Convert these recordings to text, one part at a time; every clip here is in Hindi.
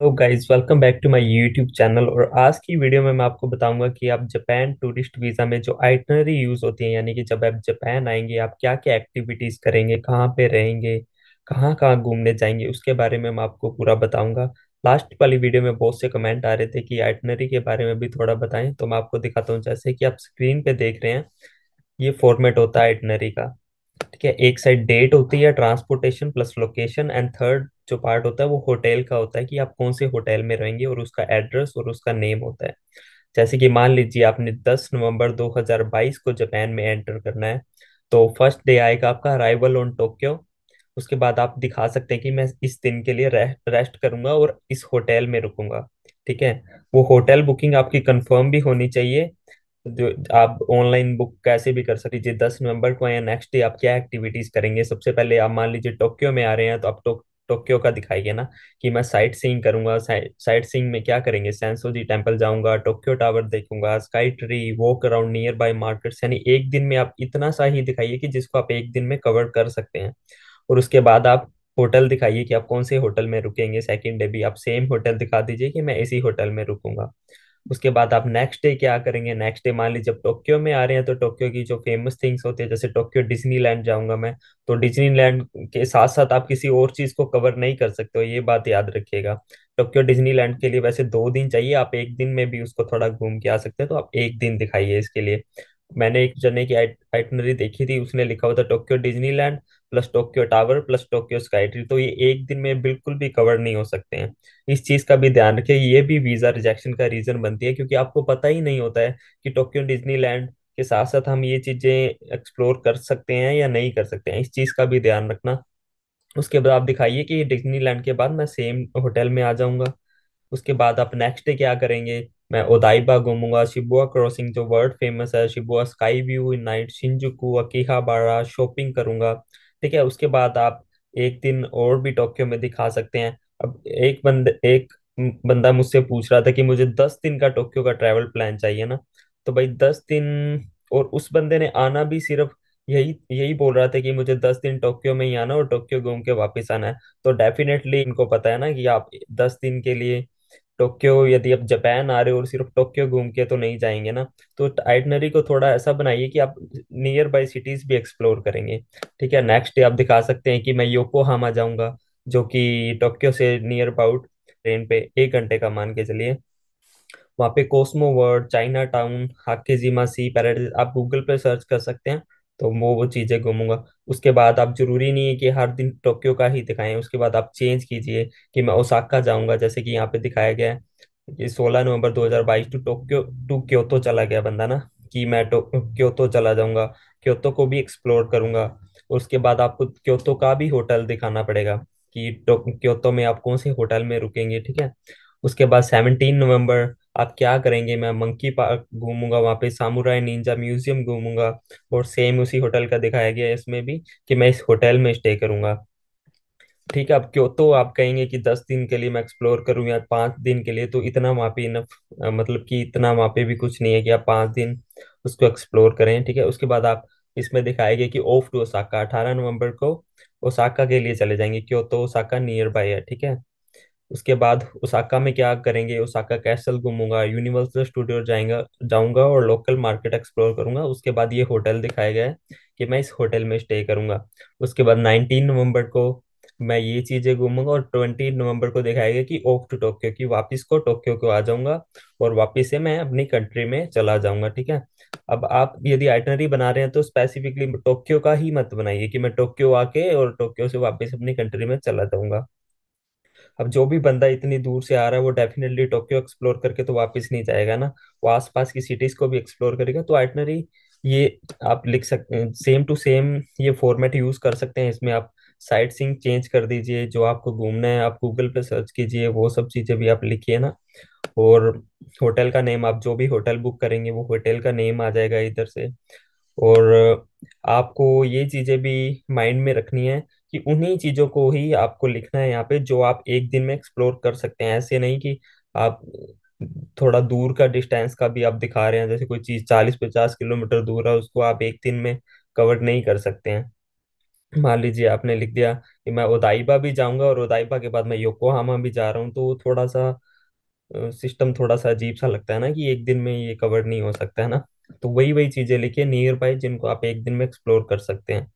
तो guys welcome back to my YouTube channel. और आज की वीडियो में मैं आपको बताऊंगा कि आप जापान टूरिस्ट वीज़ा में जो आइटनरी यूज़ होती है, यानी कि जब आप जापान आएंगे आप क्या क्या एक्टिविटीज़ करेंगे, कहाँ पे रहेंगे, कहाँ कहाँ घूमने जाएंगे, उसके बारे में मैं आपको पूरा बताऊंगा। लास्ट वाली वीडियो में बहुत से कमेंट आ रहे थे कि आइटनरी के बारे में भी थोड़ा बताएं, तो मैं आपको दिखाता हूँ। जैसे कि आप स्क्रीन पे देख रहे हैं, ये फॉर्मेट होता है आइटनरी का। ठीक है, एक साइड डेट होती है, transportation plus location, and third जो पार्ट होता है वो होटल का होता है कि आप कौन से होटल में रहेंगे और उसका एड्रेस और उसका नेम होता है। जैसे कि मान लीजिए आपने 10 नवंबर 2022 को जापान में एंटर करना है, तो फर्स्ट डे आएगा आपका अराइवल ऑन टोक्यो। उसके बाद आप दिखा सकते हैं कि मैं इस दिन के लिए रेस्ट करूंगा और इस होटल में रुकूंगा। ठीक है, वो होटल बुकिंग आपकी कंफर्म भी होनी चाहिए। जो आप ऑनलाइन बुक कैसे भी कर सकते हैं। 10 नवंबर को या नेक्स्ट डे आप क्या एक्टिविटीज करेंगे, सबसे पहले आप मान लीजिए टोक्यो में आ रहे हैं तो आप टोक्यो का दिखाइए ना कि मैं साइट सीइंग करूंगा। साइट सीइंग में क्या करेंगे, सेंसोजी टेम्पल जाऊंगा, टोक्यो टावर देखूंगा, sky tree, walk around near by markets. यानी एक दिन में आप इतना सा ही दिखाइए कि जिसको आप एक दिन में कवर कर सकते हैं। और उसके बाद आप होटल दिखाइए कि आप कौन से होटल में रुकेंगे। सेकंड डे भी आप सेम होटल दिखा दीजिए कि मैं इसी होटल में रुकूंगा। उसके बाद आप नेक्स्ट डे क्या करेंगे, नेक्स्ट डे मान लीजिए जब टोक्यो में आ रहे हैं तो टोक्यो की जो फेमस थिंग्स होती है, जैसे टोक्यो डिज्नीलैंड जाऊंगा मैं, तो डिज्नीलैंड के साथ साथ आप किसी और चीज को कवर नहीं कर सकते हो, ये बात याद रखिएगा। टोक्यो डिज्नीलैंड के लिए वैसे 2 दिन चाहिए, आप एक दिन में भी उसको थोड़ा घूम के आ सकते हैं, तो आप एक दिन दिखाइए इसके लिए। मैंने एक जने की आइटनरी देखी थी, उसने लिखा हुआ था Tokyo Disneyland plus Tokyo tower plus Tokyo sky tree, तो ये एक दिन में बिल्कुल भी कवर नहीं हो सकते हैं। इस चीज का भी ध्यान रखिए, ये भी वीजा रिजेक्शन का रीजन बनती है, क्योंकि आपको पता ही नहीं होता है कि टोक्यो डिज्नीलैंड के साथ साथ हम ये चीजें एक्सप्लोर कर सकते हैं या नहीं कर सकते हैं। इस चीज का भी ध्यान रखना। उसके बाद आप दिखाइए कि डिज्नीलैंड के बाद मैं सेम होटल में आ जाऊंगा। उसके बाद आप नेक्स्ट डे क्या करेंगे, मैं ओदाइबा घूमूंगा, शिबुया क्रॉसिंग जो वर्ल्ड फेमस है, Shibuya sky view in night, Shinjuku, Akihabara shopping करूंगा। ठीक है, उसके बाद आप एक दिन और भी टोक्यो में दिखा सकते हैं। अब एक बंदा मुझसे पूछ रहा था कि मुझे 10 दिन का टोक्यो का ट्रैवल प्लान चाहिए ना, तो भाई 10 दिन, और उस बंदे ने आना भी सिर्फ यही यही बोल रहा था कि मुझे 10 दिन टोक्यो में ही आना और टोक्यो घूम के वापस आना है। तो डेफिनेटली इनको पता है ना कि आप 10 दिन के लिए टोक्यो, यदि आप जापान आ रहे हो और सिर्फ टोक्यो घूम के तो नहीं जाएंगे ना। तो आइटनरी को थोड़ा ऐसा बनाइए कि आप नियर बाय सिटीज भी एक्सप्लोर करेंगे। ठीक है, नेक्स्ट डे आप दिखा सकते हैं कि मैं योकोहामा जाऊंगा, जो कि टोक्यो से नियर अबाउट ट्रेन पे 1 घंटे का मान के चलिए। वहाँ पे कोस्मो वर्ल्ड, चाइना टाउन, हाकेजिमा सी पैराडाइज आप गूगल पे सर्च कर सकते हैं। तो वो चीजें घूमूंगा। उसके बाद आप जरूरी नहीं है कि हर दिन टोक्यो का ही दिखाएं, उसके बाद आप चेंज कीजिए कि मैं ओसाका जाऊंगा, जैसे कि यहाँ पे दिखाया गया है कि 16 नवंबर 2022 टू टोक्यो टू क्योतो चला गया बंदा ना, कि मैं क्योतो चला जाऊंगा, क्योतो को भी एक्सप्लोर करूंगा। उसके बाद आपको क्योतो का भी होटल दिखाना पड़ेगा कि क्योतो में आप कौन से होटल में रुकेंगे। ठीक है, उसके बाद 17 नवंबर आप क्या करेंगे, मैं मंकी पार्क घूमूंगा, वहाँ पे सामुराई निंजा म्यूजियम घूमूंगा। और सेम उसी होटल का दिखाया गया है इसमें भी कि मैं इस होटल में स्टे करूंगा। ठीक है, अब क्यों आप कहेंगे कि 10 दिन के लिए मैं एक्सप्लोर करूँ या 5 दिन के लिए, तो इतना वहाँ पे इनफ, मतलब कि इतना वहाँ पे भी कुछ नहीं है कि आप 5 दिन उसको एक्सप्लोर करें। ठीक है, उसके बाद आप इसमें दिखाएंगे कि ऑफ टू ओसाका 18 नवंबर को ओसाका के लिए चले जाएंगे, क्यों ओसाका नियर बाय है। ठीक है, उसके बाद ओसाका में क्या करेंगे, ओसाका कैसल घूमूंगा, यूनिवर्सल स्टूडियो जाएगा जाऊंगा और लोकल मार्केट एक्सप्लोर करूंगा। उसके बाद ये होटल दिखाया गया है कि मैं इस होटल में स्टे करूंगा। उसके बाद 19 नवंबर को मैं ये चीजें घूमूंगा और 20 नवंबर को दिखाया गया कि ऑफ टू टोक्यो, की वापस को टोक्यो को आ जाऊंगा और वापस से मैं अपनी कंट्री में चला जाऊंगा। ठीक है, अब आप यदि आइटनरी बना रहे हैं तो स्पेसिफिकली टोक्यो का ही मत बनाइए कि मैं टोक्यो आके और टोक्यो से वापस अपनी कंट्री में चला जाऊंगा। अब जो भी बंदा इतनी दूर से आ रहा है वो डेफिनेटली टोक्यो एक्सप्लोर करके तो वापस नहीं जाएगा ना, वो आसपास की सिटीज को भी एक्सप्लोर करेगा। तो आइटनरी ये आप लिख सकते हैं, सेम टू सेम ये फॉर्मेट यूज कर सकते हैं। इसमें आप साइट सीइंग चेंज कर दीजिए, जो आपको घूमना है आप गूगल पे सर्च कीजिए, वो सब चीजें भी आप लिखिए ना। और होटल का नेम, आप जो भी होटल बुक करेंगे वो होटल का नेम आ जाएगा इधर से। और आपको ये चीजें भी माइंड में रखनी है कि उन्हीं चीजों को ही आपको लिखना है यहाँ पे जो आप एक दिन में एक्सप्लोर कर सकते हैं। ऐसे नहीं कि आप थोड़ा दूर का डिस्टेंस का भी आप दिखा रहे हैं, जैसे कोई चीज 40-50 किलोमीटर दूर है उसको आप एक दिन में कवर नहीं कर सकते हैं। मान लीजिए आपने लिख दिया कि मैं ओदाइबा भी जाऊंगा और ओदाइबा के बाद मैं योकोहामा भी जा रहा हूँ, तो थोड़ा सा सिस्टम थोड़ा सा अजीब सा लगता है ना, कि एक दिन में ये कवर नहीं हो सकता है ना। तो वही वही चीजें लिखिए नियर बाय, जिनको आप एक दिन में एक्सप्लोर कर सकते हैं।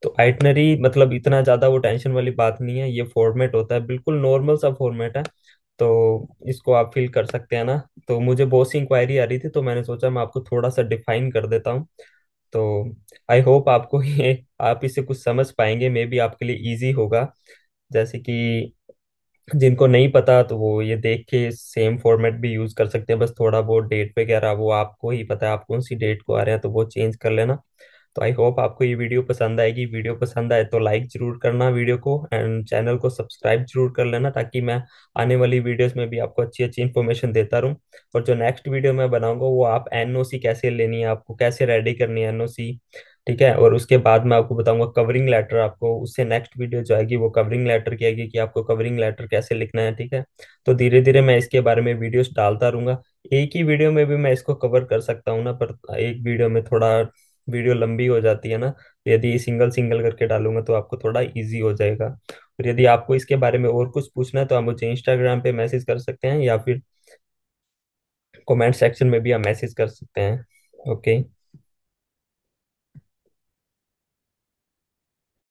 तो आइटनरी मतलब इतना ज्यादा वो टेंशन वाली बात नहीं है, ये फॉर्मेट होता है, बिल्कुल नॉर्मल सा फॉर्मेट है। तो इसको आप फिल कर सकते हैं ना। तो मुझे बहुत सी इंक्वायरी आ रही थी, तो मैंने सोचा मैं आपको थोड़ा सा डिफाइन कर देता हूँ। तो आई होप आपको ये आप इसे कुछ समझ पाएंगे, मे बी आपके लिए इजी होगा। जैसे कि जिनको नहीं पता तो वो ये देख के सेम फॉर्मेट भी यूज कर सकते हैं, बस थोड़ा बहुत डेट वगैरह वो आपको ही पता है, आप कौन सी डेट को आ रहे हैं, तो वो चेंज कर लेना। तो आई होप आपको ये वीडियो पसंद आएगी। वीडियो पसंद आए तो लाइक जरूर करना वीडियो को, एंड चैनल को सब्सक्राइब जरूर कर लेना, ताकि मैं आने वाली वीडियोस में भी आपको अच्छी अच्छी इन्फॉर्मेशन देता रहूं। और जो नेक्स्ट वीडियो मैं बनाऊंगा वो आप एनओसी कैसे लेनी है, आपको कैसे रेडी करनी है एनओसी, ठीक है। और उसके बाद मैं आपको बताऊंगा कवरिंग लेटर, आपको उससे नेक्स्ट वीडियो जो आएगी वो कवरिंग लेटर की आएगी, कि आपको कवरिंग लेटर कैसे लिखना है, ठीक है। तो धीरे धीरे मैं इसके बारे में वीडियोस डालता रहूंगा। एक ही वीडियो में भी मैं इसको कवर कर सकता हूँ ना, पर एक वीडियो में थोड़ा वीडियो लंबी हो जाती है ना, तो यदि सिंगल सिंगल करके डालूंगा तो आपको थोड़ा इजी हो जाएगा। और यदि आपको इसके बारे में और कुछ पूछना है तो आप मुझे इंस्टाग्राम पे मैसेज कर सकते हैं, या फिर कमेंट सेक्शन में भी आप मैसेज कर सकते हैं। ओके।